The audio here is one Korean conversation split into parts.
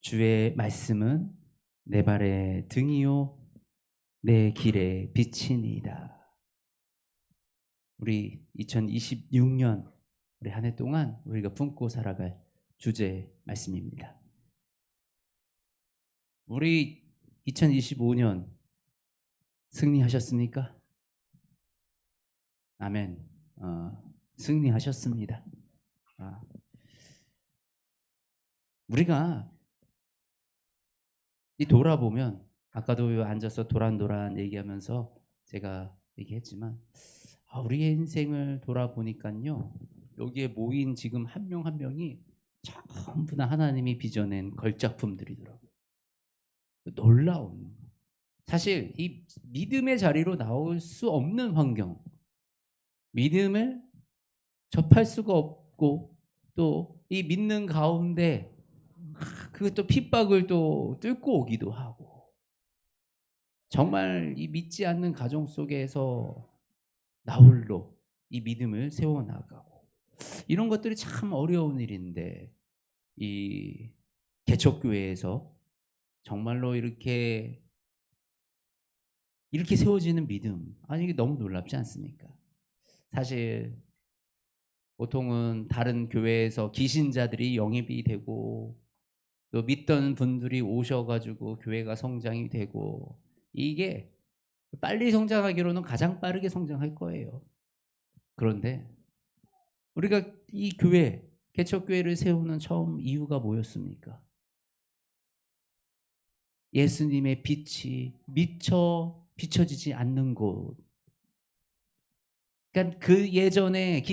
주의 말씀은 내 발의 등이요 내 길의 빛이니이다. 우리 2026년 우리 한 해 동안 우리가 품고 살아갈 주제 말씀입니다. 우리 2025년 승리하셨습니까? 아멘. 승리하셨습니다. 우리가 이 돌아보면 아까도 앉아서 도란도란 얘기하면서 제가 얘기했지만 우리의 인생을 돌아보니까요, 여기에 모인 지금 한 명 한 명이 전부 다 하나님이 빚어낸 걸작품들이더라고요. 놀라운, 사실 이 믿음의 자리로 나올 수 없는 환경, 믿음을 접할 수가 없고 또 이 믿는 가운데 그것도 핍박을 또 뚫고 오기도 하고, 정말 이 믿지 않는 가정 속에서 나홀로 이 믿음을 세워나가고, 이런 것들이 참 어려운 일인데, 이 개척교회에서 정말로 이렇게 세워지는 믿음, 아니 이게 너무 놀랍지 않습니까? 사실 보통은 다른 교회에서 기신자들이 영입이 되고 또 믿던 분들이 오셔가지고 교회가 성장이 되고, 이게 빨리 성장하기로는 가장 빠르게 성장할 거예요. 그런데 우리가 이 교회, 개척교회를 세우는 처음 이유가 뭐였습니까? 예수님의 빛이 미처 비춰지지 않는 곳. 그러니까 그 예전에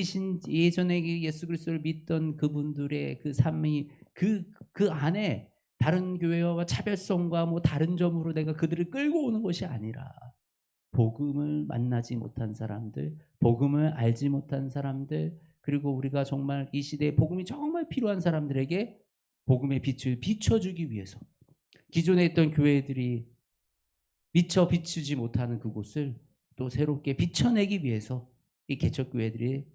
예전에 예수 그리스도를 믿던 그분들의 그 삶이 그 안에 다른 교회와 차별성과 뭐 다른 점으로 내가 그들을 끌고 오는 것이 아니라, 복음을 만나지 못한 사람들, 복음을 알지 못한 사람들, 그리고 우리가 정말 이 시대에 복음이 정말 필요한 사람들에게 복음의 빛을 비춰주기 위해서, 기존에 있던 교회들이 미처 비추지 못하는 그곳을 또 새롭게 비춰내기 위해서 이 개척교회들이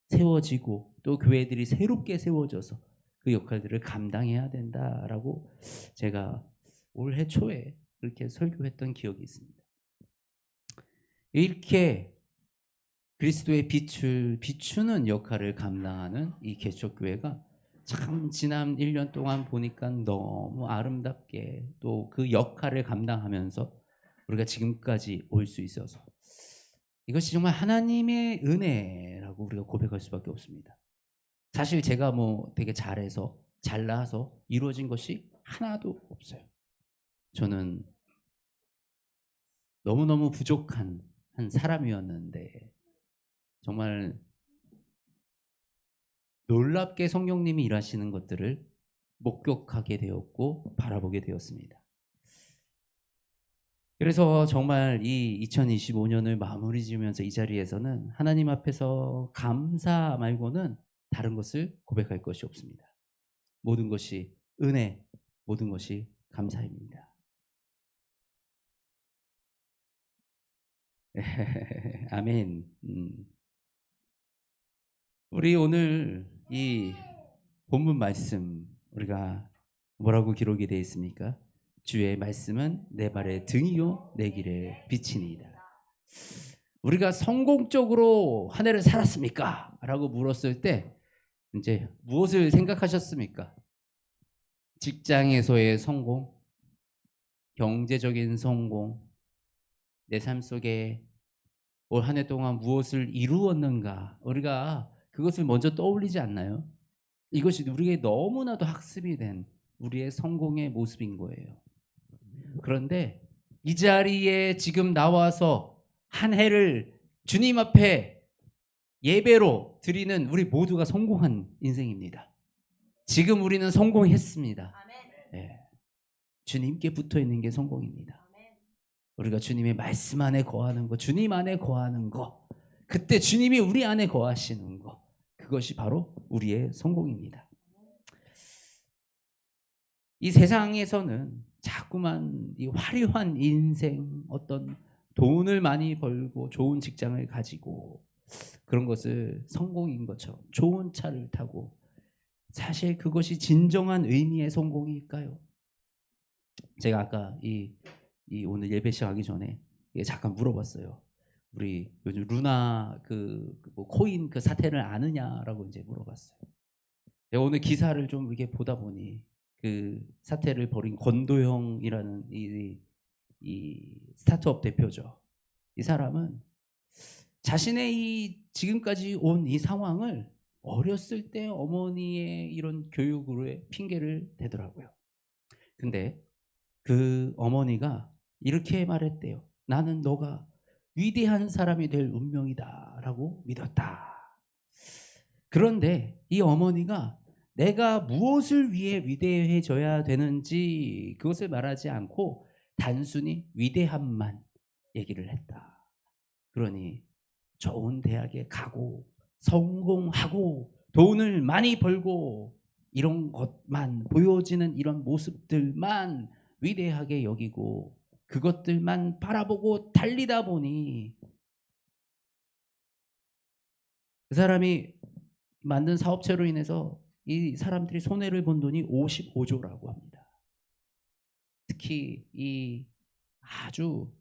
세워지고 또 교회들이 새롭게 세워져서 그 역할들을 감당해야 된다라고 제가 올해 초에 그렇게 설교했던 기억이 있습니다. 이렇게 그리스도의 빛을 비추는 역할을 감당하는 이 개척교회가 참 지난 1년 동안 보니까 너무 아름답게 또 그 역할을 감당하면서 우리가 지금까지 올 수 있어서, 이것이 정말 하나님의 은혜라고 우리가 고백할 수밖에 없습니다. 사실 제가 뭐 되게 잘해서 잘나서 이루어진 것이 하나도 없어요. 저는 너무너무 부족한 한 사람이었는데 정말 놀랍게 성령님이 일하시는 것들을 목격하게 되었고 바라보게 되었습니다. 그래서 정말 이 2025년을 마무리 지으면서 이 자리에서는 하나님 앞에서 감사 말고는 다른 것을 고백할 것이 없습니다. 모든 것이 은혜, 모든 것이 감사입니다. 아멘. 우리 오늘 이 본문 말씀, 우리가 뭐라고 기록이 되어 있습니까? 주의 말씀은 내 발의 등이요 내 길의 빛이니이다. 우리가 성공적으로 한 해를 살았습니까? 라고 물었을 때 이제 무엇을 생각하셨습니까? 직장에서의 성공, 경제적인 성공, 내 삶 속에 올 한 해 동안 무엇을 이루었는가, 우리가 그것을 먼저 떠올리지 않나요? 이것이 우리에게 너무나도 학습이 된 우리의 성공의 모습인 거예요. 그런데 이 자리에 지금 나와서 한 해를 주님 앞에 예배로 드리는 우리 모두가 성공한 인생입니다. 지금 우리는 성공했습니다. 네. 주님께 붙어 있는 게 성공입니다. 우리가 주님의 말씀 안에 거하는 거, 주님 안에 거하는 거, 그때 주님이 우리 안에 거하시는 거, 그것이 바로 우리의 성공입니다. 이 세상에서는 자꾸만 이 화려한 인생, 어떤 돈을 많이 벌고 좋은 직장을 가지고 그런 것을 성공인 것처럼, 좋은 차를 타고, 사실 그것이 진정한 의미의 성공일까요? 제가 아까 이 오늘 예배 시작하기 전에 잠깐 물어봤어요. 우리 요즘 루나 뭐 코인 그 사태를 아느냐라고 이제 물어봤어요. 제가 오늘 기사를 좀 이렇게 보다 보니 그 사태를 벌인 권도형이라는 이 스타트업 대표죠. 이 사람은 자신의 이 지금까지 온 이 상황을 어렸을 때 어머니의 이런 교육으로 핑계를 대더라고요. 근데 그 어머니가 이렇게 말했대요. "나는 너가 위대한 사람이 될 운명이다라고 믿었다." 그런데 이 어머니가 내가 무엇을 위해 위대해져야 되는지 그것을 말하지 않고 단순히 위대함만 얘기를 했다. 그러니 좋은 대학에 가고 성공하고 돈을 많이 벌고 이런 것만 보여지는 이런 모습들만 위대하게 여기고 그것들만 바라보고 달리다 보니 그 사람이 만든 사업체로 인해서 이 사람들이 손해를 본 돈이 55조라고 합니다. 특히 이 아주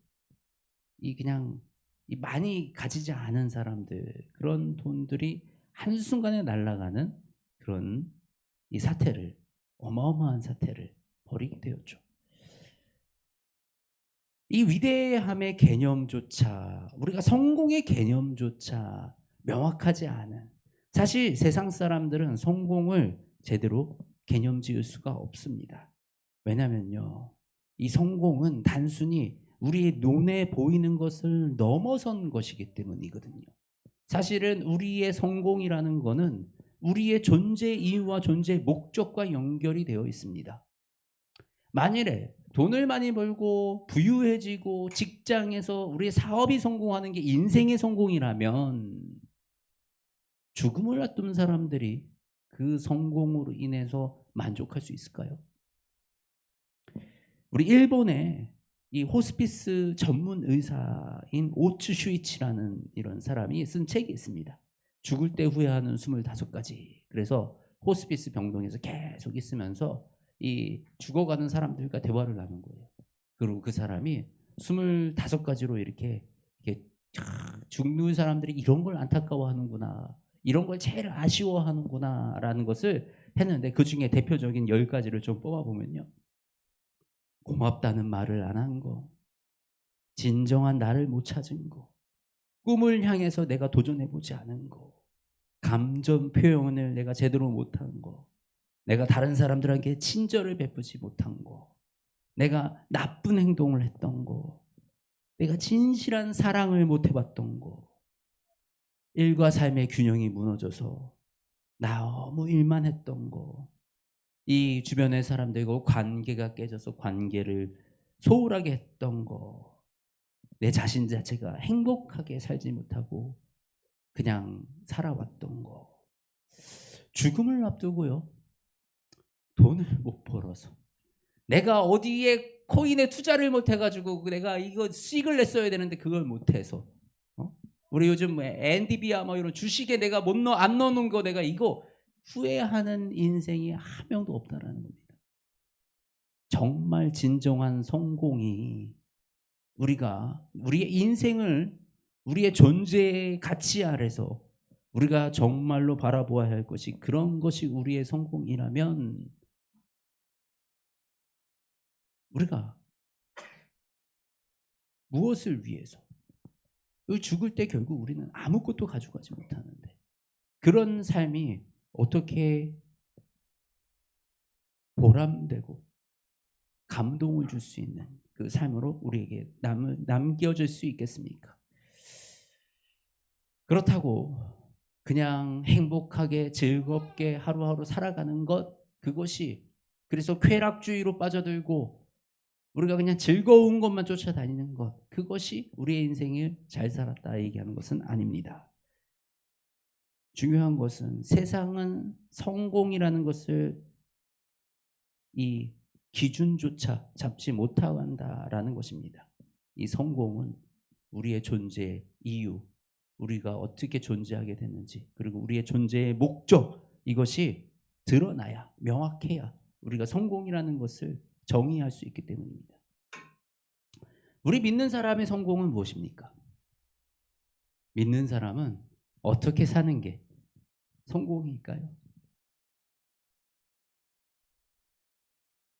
그냥 이 많이 가지지 않은 사람들 그런 돈들이 한순간에 날아가는 그런 이 사태를 어마어마한 사태를 벌이게 되었죠. 이 위대함의 개념조차 우리가 성공의 개념조차 명확하지 않은 사실 세상 사람들은 성공을 제대로 개념 지을 수가 없습니다. 왜냐면요. 이 성공은 단순히 우리의 눈에 보이는 것을 넘어선 것이기 때문이거든요. 사실은 우리의 성공이라는 거는 우리의 존재 이유와 존재 목적과 연결이 되어 있습니다. 만일에 돈을 많이 벌고 부유해지고 직장에서 우리의 사업이 성공하는 게 인생의 성공이라면 죽음을 앞둔 사람들이 그 성공으로 인해서 만족할 수 있을까요? 우리 일본의 이 호스피스 전문 의사인 오츠 슈이치라는 이런 사람이 쓴 책이 있습니다. 죽을 때 후회하는 25가지. 그래서 호스피스 병동에서 계속 있으면서 이 죽어가는 사람들과 대화를 나눈 거예요. 그리고 그 사람이 25가지로 이렇게 죽는 사람들이 이런 걸 안타까워하는구나. 이런 걸 제일 아쉬워하는구나라는 것을 했는데 그중에 대표적인 10가지를 좀 뽑아보면요. 고맙다는 말을 안 한 거, 진정한 나를 못 찾은 거, 꿈을 향해서 내가 도전해보지 않은 거, 감정 표현을 내가 제대로 못한 거, 내가 다른 사람들에게 친절을 베푸지 못한 거, 내가 나쁜 행동을 했던 거, 내가 진실한 사랑을 못 해봤던 거, 일과 삶의 균형이 무너져서 너무 일만 했던 거, 이 주변의 사람들과 관계가 깨져서 관계를 소홀하게 했던 거, 내 자신 자체가 행복하게 살지 못하고 그냥 살아왔던 거, 죽음을 앞두고요. 돈을 못 벌어서 내가 어디에 코인에 투자를 못 해가지고 내가 이거 수익을 냈어야 되는데 그걸 못해서 우리 요즘 엔디비아 뭐 이런 주식에 내가 안 넣는 거 내가 이거 후회하는 인생이 한 명도 없다라는 겁니다. 정말 진정한 성공이 우리가 우리의 인생을 우리의 존재의 가치 아래서 우리가 정말로 바라보아야 할 것이 그런 것이 우리의 성공이라면 우리가 무엇을 위해서 죽을 때 결국 우리는 아무것도 가져가지 못하는데 그런 삶이 어떻게 보람되고 감동을 줄 수 있는 그 삶으로 우리에게 남겨질 수 있겠습니까? 그렇다고 그냥 행복하게 즐겁게 하루하루 살아가는 것 그것이 그래서 쾌락주의로 빠져들고 우리가 그냥 즐거운 것만 쫓아다니는 것 그것이 우리의 인생을 잘 살았다 얘기하는 것은 아닙니다. 중요한 것은 세상은 성공이라는 것을 이 기준조차 잡지 못한다라는 것입니다. 이 성공은 우리의 존재의 이유, 우리가 어떻게 존재하게 됐는지 그리고 우리의 존재의 목적 이것이 드러나야 명확해야 우리가 성공이라는 것을 정의할 수 있기 때문입니다. 우리 믿는 사람의 성공은 무엇입니까? 믿는 사람은 어떻게 사는 게 성공일까요?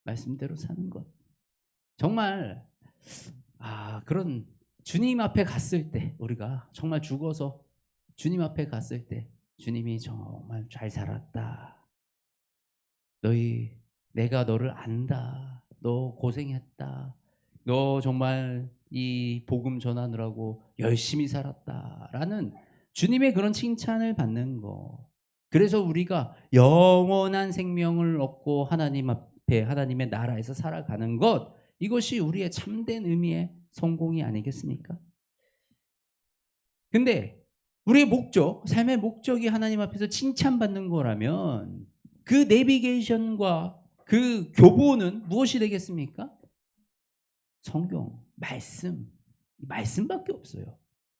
말씀대로 사는 것. 정말 그런 주님 앞에 갔을 때, 우리가 정말 죽어서 주님 앞에 갔을 때 주님이 정말 잘 살았다. 내가 너를 안다. 너 고생했다. 너 정말 이 복음 전하느라고 열심히 살았다라는 주님의 그런 칭찬을 받는 거. 그래서 우리가 영원한 생명을 얻고 하나님 앞에 하나님의 나라에서 살아가는 것, 이것이 우리의 참된 의미의 성공이 아니겠습니까? 근데 우리의 목적, 삶의 목적이 하나님 앞에서 칭찬받는 거라면 그 내비게이션과 그 교보는 무엇이 되겠습니까? 성경, 말씀밖에 없어요.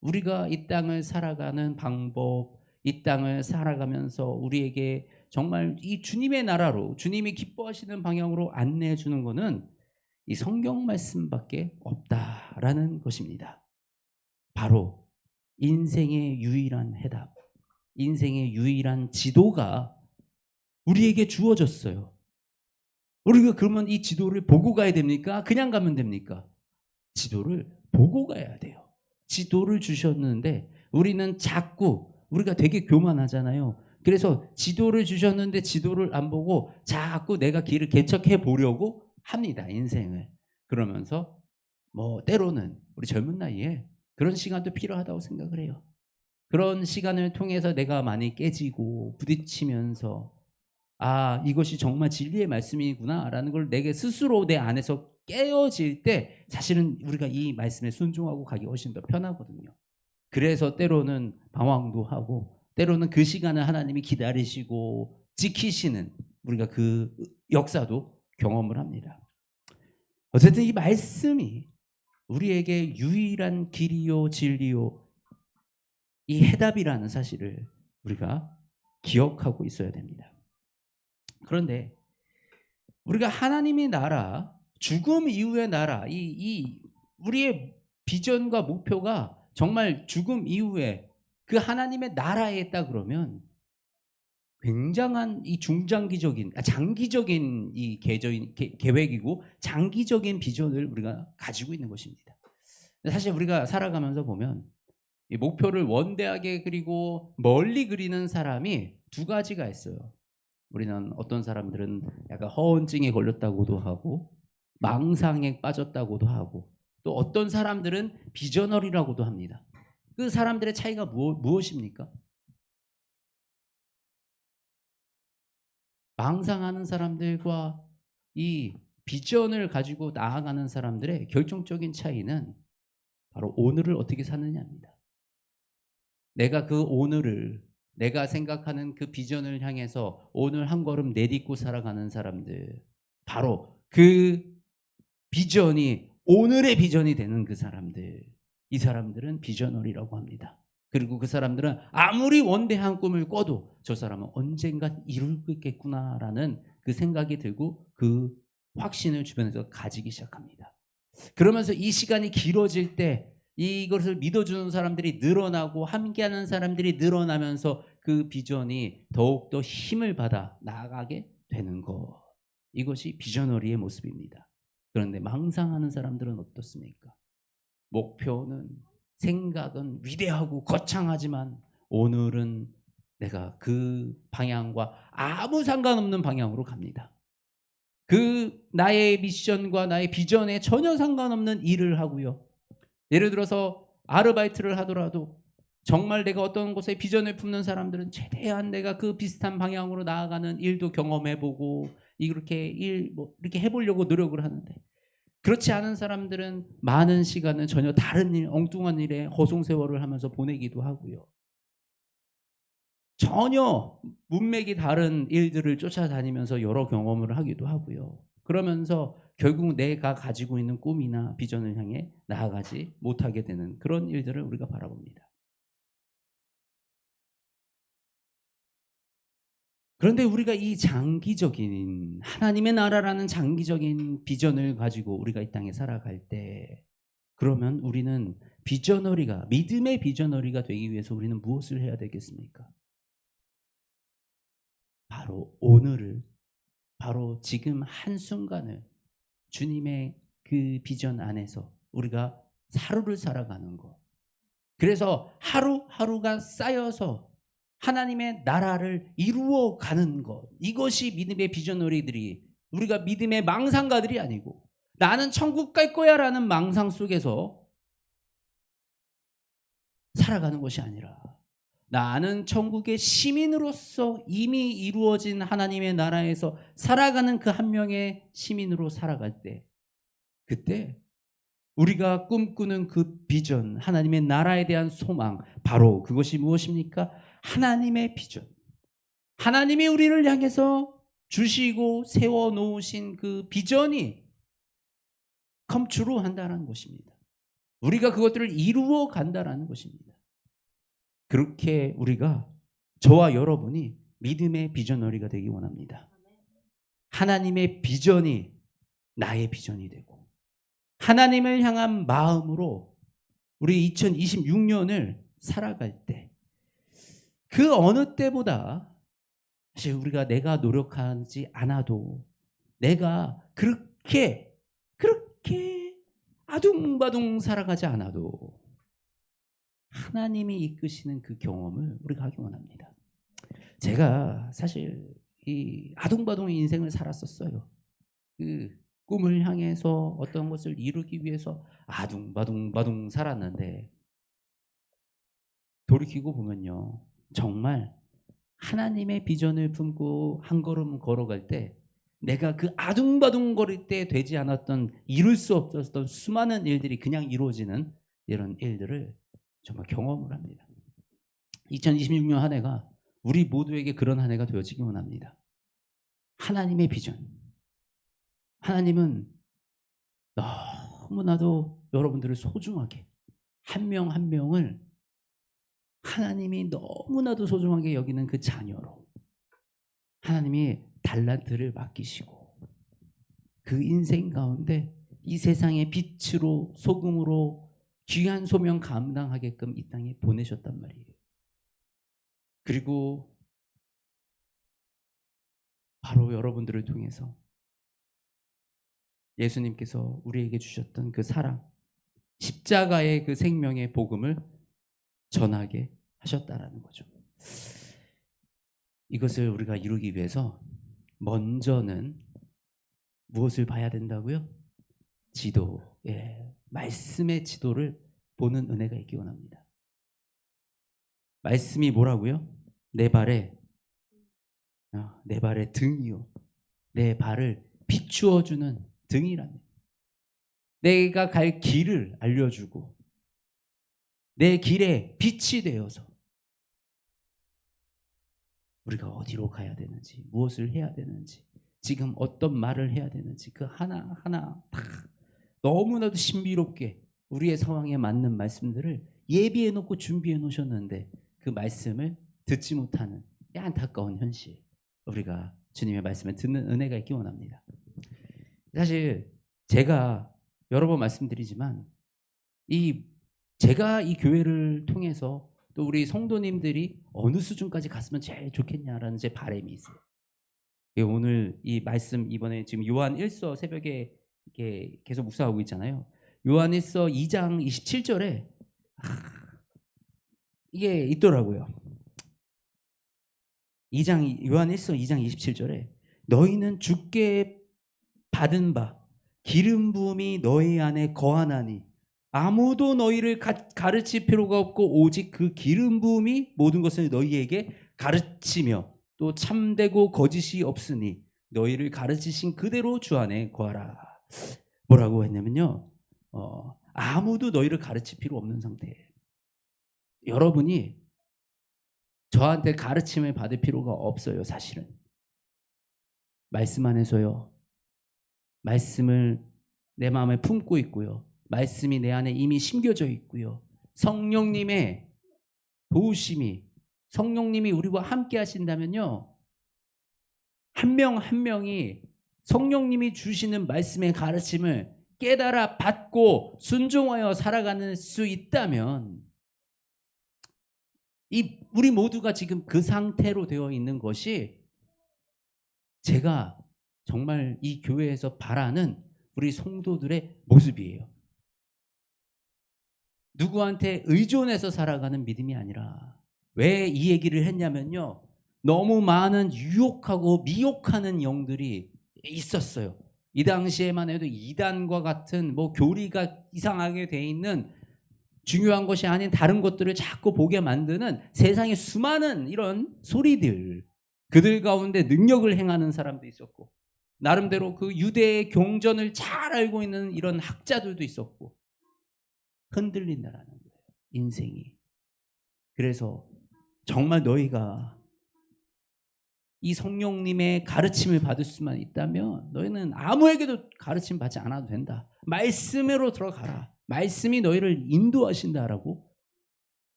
우리가 이 땅을 살아가는 방법, 이 땅을 살아가면서 우리에게 정말 이 주님의 나라로, 주님이 기뻐하시는 방향으로 안내해 주는 것은 이 성경 말씀밖에 없다라는 것입니다. 바로 인생의 유일한 해답, 인생의 유일한 지도가 우리에게 주어졌어요. 우리가 그러면 이 지도를 보고 가야 됩니까? 그냥 가면 됩니까? 지도를 보고 가야 돼요. 지도를 주셨는데 우리는 자꾸, 우리가 되게 교만하잖아요. 그래서 지도를 주셨는데 지도를 안 보고 자꾸 내가 길을 개척해 보려고 합니다. 인생을. 그러면서 때로는 우리 젊은 나이에 그런 시간도 필요하다고 생각을 해요. 그런 시간을 통해서 내가 많이 깨지고 부딪히면서 이것이 정말 진리의 말씀이구나라는 걸 내게 스스로 내 안에서 깨어질 때 사실은 우리가 이 말씀에 순종하고 가기 훨씬 더 편하거든요. 그래서 때로는 방황도 하고 때로는 그 시간을 하나님이 기다리시고 지키시는 우리가 그 역사도 경험을 합니다. 어쨌든 이 말씀이 우리에게 유일한 길이요 진리요 이 해답이라는 사실을 우리가 기억하고 있어야 됩니다. 그런데 우리가 하나님의 나라, 죽음 이후의 나라, 우리의 비전과 목표가 정말 죽음 이후에 그 하나님의 나라에 있다 그러면 굉장한 이 장기적인 이 계획이고 장기적인 비전을 우리가 가지고 있는 것입니다. 사실 우리가 살아가면서 보면 이 목표를 원대하게 그리고 멀리 그리는 사람이 두 가지가 있어요. 우리는 어떤 사람들은 약간 허언증에 걸렸다고도 하고 망상에 빠졌다고도 하고 또 어떤 사람들은 비저널이라고도 합니다. 그 사람들의 차이가 무엇입니까? 망상하는 사람들과 이 비전을 가지고 나아가는 사람들의 결정적인 차이는 바로 오늘을 어떻게 사느냐입니다. 내가 그 오늘을, 내가 생각하는 그 비전을 향해서 오늘 한 걸음 내딛고 살아가는 사람들, 바로 그 비전이 오늘의 비전이 되는 그 사람들, 이 사람들은 비저널이라고 합니다. 그리고 그 사람들은 아무리 원대한 꿈을 꿔도 저 사람은 언젠가 이루겠구나라는 그 생각이 들고 그 확신을 주변에서 가지기 시작합니다. 그러면서 이 시간이 길어질 때 이것을 믿어주는 사람들이 늘어나고 함께하는 사람들이 늘어나면서 그 비전이 더욱더 힘을 받아 나아가게 되는 것. 이것이 비저너리의 모습입니다. 그런데 망상하는 사람들은 어떻습니까? 목표는, 생각은 위대하고 거창하지만 오늘은 내가 그 방향과 아무 상관없는 방향으로 갑니다. 그 나의 미션과 나의 비전에 전혀 상관없는 일을 하고요. 예를 들어서 아르바이트를 하더라도 정말 내가 어떤 곳에 비전을 품는 사람들은 최대한 내가 그 비슷한 방향으로 나아가는 일도 경험해보고 이렇게 이렇게 해보려고 노력을 하는데, 그렇지 않은 사람들은 많은 시간을 전혀 다른 일, 엉뚱한 일에 허송세월을 하면서 보내기도 하고요. 전혀 문맥이 다른 일들을 쫓아다니면서 여러 경험을 하기도 하고요. 그러면서 결국 내가 가지고 있는 꿈이나 비전을 향해 나아가지 못하게 되는 그런 일들을 우리가 바라봅니다. 그런데 우리가 이 장기적인 하나님의 나라라는 장기적인 비전을 가지고 우리가 이 땅에 살아갈 때, 그러면 우리는 비저너리가, 믿음의 비저너리가 되기 위해서 우리는 무엇을 해야 되겠습니까? 바로 오늘을, 바로 지금 한순간을 주님의 그 비전 안에서 우리가 하루를 살아가는 것. 그래서 하루하루가 쌓여서 하나님의 나라를 이루어가는 것. 이것이 믿음의 비전너리들이, 우리가 믿음의 망상가들이 아니고 나는 천국 갈 거야 라는 망상 속에서 살아가는 것이 아니라, 나는 천국의 시민으로서 이미 이루어진 하나님의 나라에서 살아가는 그 한 명의 시민으로 살아갈 때, 그때 우리가 꿈꾸는 그 비전, 하나님의 나라에 대한 소망, 바로 그것이 무엇입니까? 하나님의 비전. 하나님이 우리를 향해서 주시고 세워놓으신 그 비전이 컴트루 한다는 것입니다. 우리가 그것들을 이루어 간다는 것입니다. 그렇게 우리가, 저와 여러분이 믿음의 비전너리가 되기 원합니다. 하나님의 비전이 나의 비전이 되고, 하나님을 향한 마음으로 우리 2026년을 살아갈 때, 그 어느 때보다 사실 우리가 내가 노력하지 않아도, 내가 그렇게 아둥바둥 살아가지 않아도 하나님이 이끄시는 그 경험을 우리가 하기 원합니다. 제가 사실 이 아둥바둥의 인생을 살았었어요. 그 꿈을 향해서 어떤 것을 이루기 위해서 아둥바둥 살았는데, 돌이키고 보면요, 정말 하나님의 비전을 품고 한 걸음 걸어갈 때, 내가 그 아둥바둥 거릴 때 되지 않았던, 이룰 수 없었던 수많은 일들이 그냥 이루어지는 이런 일들을 정말 경험을 합니다. 2026년 한 해가 우리 모두에게 그런 한 해가 되어지기 원합니다. 하나님의 비전. 하나님은 너무나도 여러분들을 소중하게, 한 명 한 명을 하나님이 너무나도 소중하게 여기는 그 자녀로 하나님이 달란트를 맡기시고, 그 인생 가운데 이 세상의 빛으로, 소금으로 귀한 소명 감당하게끔 이 땅에 보내셨단 말이에요. 그리고 바로 여러분들을 통해서 예수님께서 우리에게 주셨던 그 사랑, 십자가의 그 생명의 복음을 전하게 하셨다라는 거죠. 이것을 우리가 이루기 위해서 먼저는 무엇을 봐야 된다고요? 지도, 말씀의 지도를 보는 은혜가 있기 원합니다. 말씀이 뭐라고요? 내 발의 등이요, 내 발을 비추어주는 등이라는, 내가 갈 길을 알려주고 내 길에 빛이 되어서 우리가 어디로 가야 되는지, 무엇을 해야 되는지, 지금 어떤 말을 해야 되는지, 그 하나하나 다 너무나도 신비롭게 우리의 상황에 맞는 말씀들을 예비해 놓고 준비해 놓으셨는데, 그 말씀을 듣지 못하는 이 안타까운 현실, 우리가 주님의 말씀을 듣는 은혜가 있기 원합니다. 사실 제가 여러 번 말씀드리지만, 제가 이 교회를 통해서 또 우리 성도님들이 어느 수준까지 갔으면 제일 좋겠냐라는 제 바람이 있어요. 오늘 이 말씀, 이번에 지금 요한 1서 새벽에 이렇게 계속 묵상하고 있잖아요. 요한 1서 2장 27절에 이게 있더라고요. 요한 1서 2장 27절에 너희는 주께 받은 바 기름 부음이 너희 안에 거하나니 아무도 너희를 가르칠 필요가 없고 오직 그 기름 부음이 모든 것을 너희에게 가르치며 또 참되고 거짓이 없으니 너희를 가르치신 그대로 주 안에 거하라. 뭐라고 했냐면요, 아무도 너희를 가르칠 필요 없는 상태예요. 여러분이 저한테 가르침을 받을 필요가 없어요. 사실은 말씀 안에서요, 말씀을 내 마음에 품고 있고요, 말씀이 내 안에 이미 심겨져 있고요, 성령님의 도우심이, 성령님이 우리와 함께 하신다면요, 한 명 한 명이 성령님이 주시는 말씀의 가르침을 깨달아 받고 순종하여 살아가는 수 있다면 우리 모두가 지금 그 상태로 되어 있는 것이 제가 정말 이 교회에서 바라는 우리 성도들의 모습이에요. 누구한테 의존해서 살아가는 믿음이 아니라, 왜 이 얘기를 했냐면요, 너무 많은 유혹하고 미혹하는 영들이 있었어요. 이 당시에만 해도 이단과 같은 교리가 이상하게 돼 있는, 중요한 것이 아닌 다른 것들을 자꾸 보게 만드는 세상의 수많은 이런 소리들, 그들 가운데 능력을 행하는 사람도 있었고, 나름대로 그 유대의 경전을 잘 알고 있는 이런 학자들도 있었고, 흔들린다라는 거예요, 인생이. 그래서 정말 너희가 이 성령님의 가르침을 받을 수만 있다면 너희는 아무에게도 가르침 받지 않아도 된다. 말씀으로 들어가라. 말씀이 너희를 인도하신다라고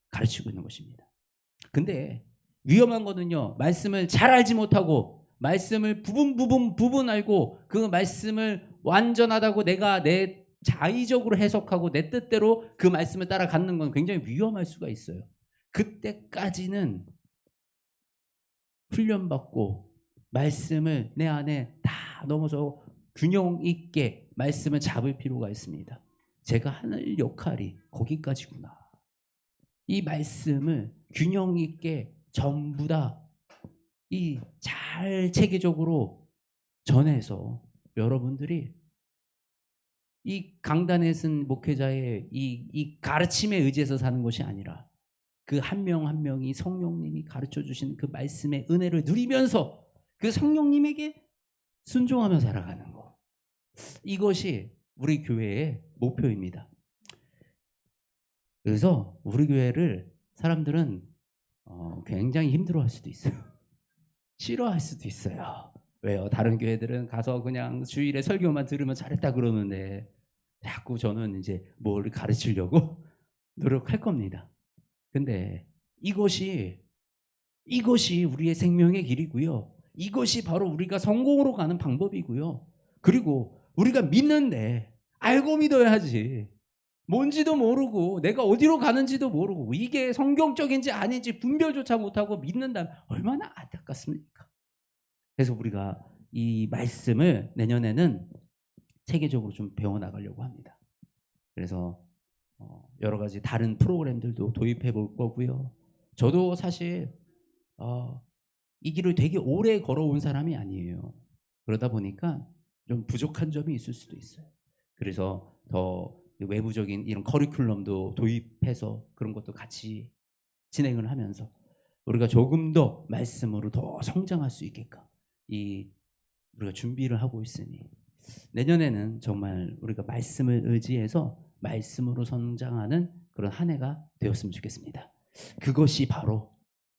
가르치고 있는 것입니다. 근데 위험한 거는요, 말씀을 잘 알지 못하고 말씀을 부분 알고 그 말씀을 완전하다고 내가 내 자의적으로 해석하고 내 뜻대로 그 말씀을 따라가는 건 굉장히 위험할 수가 있어요. 그때까지는 훈련받고 말씀을 내 안에 다 넘어서 균형 있게 말씀을 잡을 필요가 있습니다. 제가 하는 역할이 거기까지구나. 이 말씀을 균형 있게 전부 다 잘 체계적으로 전해서 여러분들이 이 강단에 쓴 목회자의 이 가르침에 의지해서 사는 것이 아니라 그 한 명 한 명이 성령님이 가르쳐 주신 그 말씀의 은혜를 누리면서 그 성령님에게 순종하며 살아가는 것, 이것이 우리 교회의 목표입니다. 그래서 우리 교회를 사람들은 굉장히 힘들어할 수도 있어요. 싫어할 수도 있어요. 왜요? 다른 교회들은 가서 그냥 주일에 설교만 들으면 잘했다 그러는데 자꾸 저는 이제 뭘 가르치려고 노력할 겁니다. 근데 이것이 우리의 생명의 길이고요. 이것이 바로 우리가 성공으로 가는 방법이고요. 그리고 우리가 믿는데 알고 믿어야지. 뭔지도 모르고 내가 어디로 가는지도 모르고 이게 성경적인지 아닌지 분별조차 못하고 믿는다면 얼마나 안타깝습니까? 그래서 우리가 이 말씀을 내년에는 체계적으로 좀 배워나가려고 합니다. 그래서 여러 가지 다른 프로그램들도 도입해 볼 거고요. 저도 사실 이 길을 되게 오래 걸어온 사람이 아니에요. 그러다 보니까 좀 부족한 점이 있을 수도 있어요. 그래서 더 외부적인 이런 커리큘럼도 도입해서 그런 것도 같이 진행을 하면서 우리가 조금 더 말씀으로 더 성장할 수 있게끔 우리가 준비를 하고 있으니 내년에는 정말 우리가 말씀을 의지해서 말씀으로 성장하는 그런 한 해가 되었으면 좋겠습니다. 그것이 바로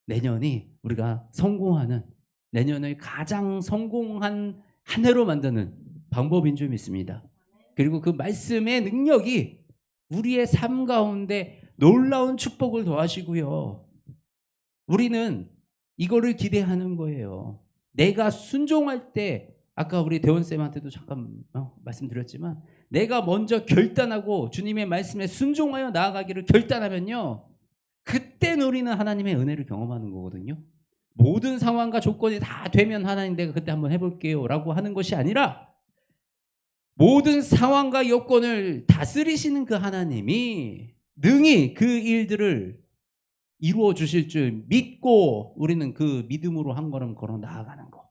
내년이 우리가 성공하는, 내년을 가장 성공한 한 해로 만드는 방법인 줄 믿습니다. 그리고 그 말씀의 능력이 우리의 삶 가운데 놀라운 축복을 더하시고요. 우리는 이거를 기대하는 거예요. 내가 순종할 때, 아까 우리 대원쌤한테도 잠깐 말씀드렸지만, 내가 먼저 결단하고 주님의 말씀에 순종하여 나아가기를 결단하면요, 그때 우리는 하나님의 은혜를 경험하는 거거든요. 모든 상황과 조건이 다 되면 하나님 내가 그때 한번 해볼게요 라고 하는 것이 아니라, 모든 상황과 여건을 다스리시는 그 하나님이 능히 그 일들을 이루어 주실 줄 믿고 우리는 그 믿음으로 한 걸음 걸어 나아가는 거,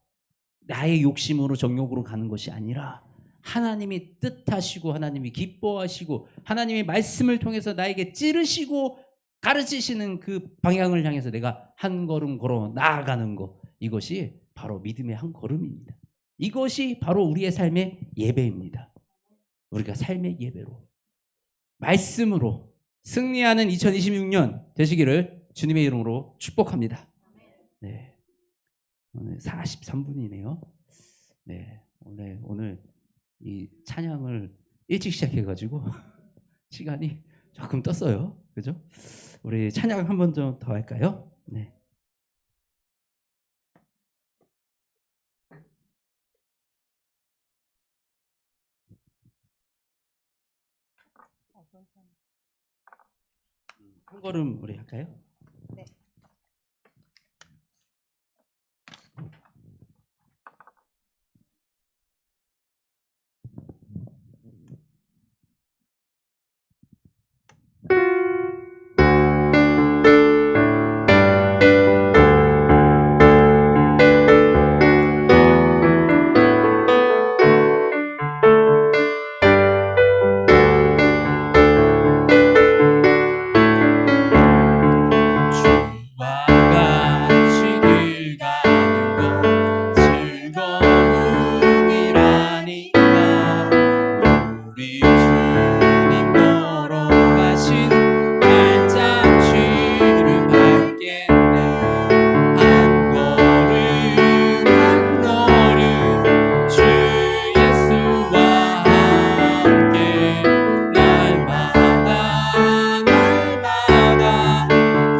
나의 욕심으로 정욕으로 가는 것이 아니라 하나님이 뜻하시고 하나님이 기뻐하시고 하나님의 말씀을 통해서 나에게 찌르시고 가르치시는 그 방향을 향해서 내가 한 걸음 걸어 나아가는 것, 이것이 바로 믿음의 한 걸음입니다. 이것이 바로 우리의 삶의 예배입니다. 우리가 삶의 예배로 말씀으로 승리하는 2026년 되시기를 주님의 이름으로 축복합니다. 네, 오늘 43분이네요. 네, 오늘 이 찬양을 일찍 시작해가지고 시간이 조금 떴어요. 그죠? 우리 찬양 한 번 좀 더 할까요? 네. 한 걸음 우리 할까요? 네. 주와 같이 늘 가는 것 즐거움이라니까 우리 주님 걸어가신 발자취를 밟겠네 한 걸음 한 걸음 주 예수와 함께 날마다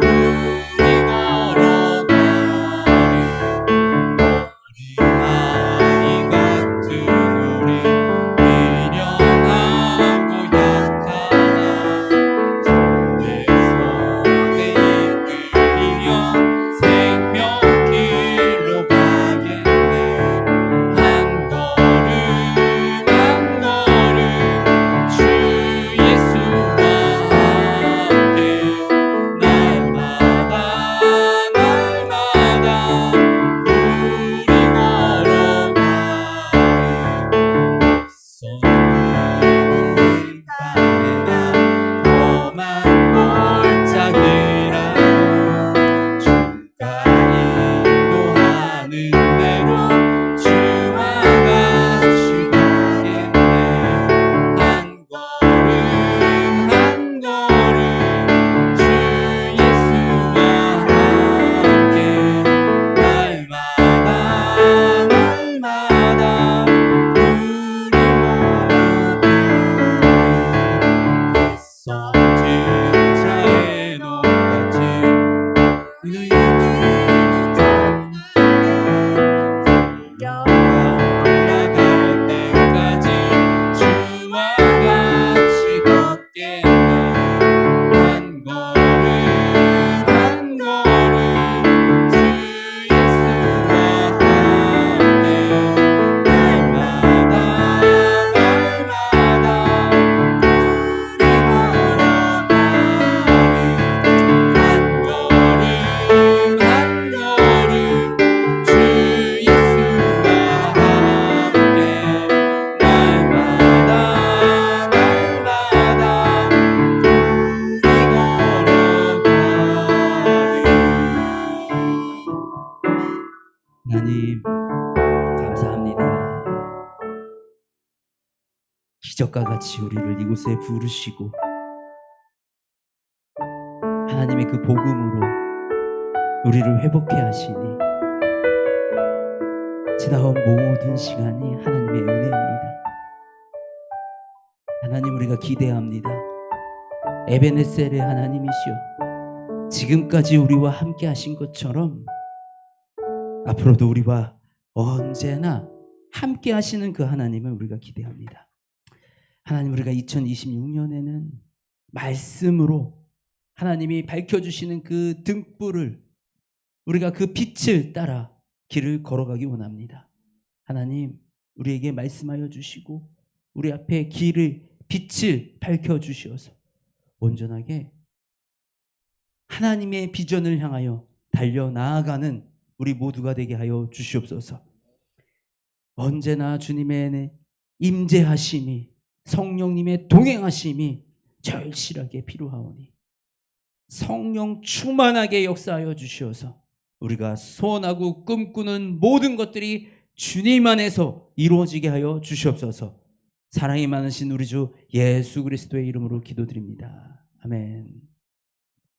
우리 걸어가는 어린아이 같은 우리 미련하고 약하나 내 손에 이끌리며 생명길로 가겠네 한 걸음 한 걸음 주 예수와 함께 날마다 우리 걸어가는 낯선 밤에나 험한 골짜기라도 주가 인도하는 대로 주와 같이 가겠네 한 걸음 한 걸음 주 예수와 함께 날마다 우리 걸어가는 선지자의 노같이 올라갈 때까지 주와 같이 걷겠네 한 걸음 한 걸음 주 예수와 함께 날마다 우리 걸어가는 한 걸음 주 예수와 함께 날마다 하나님 감사합니다. 기적과 같이 우리를 이곳에 부르시고 하나님의 그 복음으로 우리를 회복해 하시니 지나온 모든 시간이 하나님의 은혜입니다. 하나님 우리가 기대합니다. 에베네셀의 하나님이시여 지금까지 우리와 함께 하신 것처럼 앞으로도 우리와 언제나 함께 하시는 그 하나님을 우리가 기대합니다. 하나님 우리가 2026년에는 말씀으로 하나님이 밝혀주시는 그 등불을 우리가 그 빛을 따라 길을 걸어가기 원합니다. 하나님 우리에게 말씀하여 주시고 우리 앞에 길을 빛을 밝혀주시어서 온전하게 하나님의 비전을 향하여 달려나아가는 우리 모두가 되게 하여 주시옵소서. 언제나 주님의 임재하심이 성령님의 동행하심이 절실하게 필요하오니 성령 충만하게 역사하여 주시어서 우리가 소원하고 꿈꾸는 모든 것들이 주님 안에서 이루어지게 하여 주시옵소서. 사랑이 많으신 우리 주 예수 그리스도의 이름으로 기도드립니다. 아멘.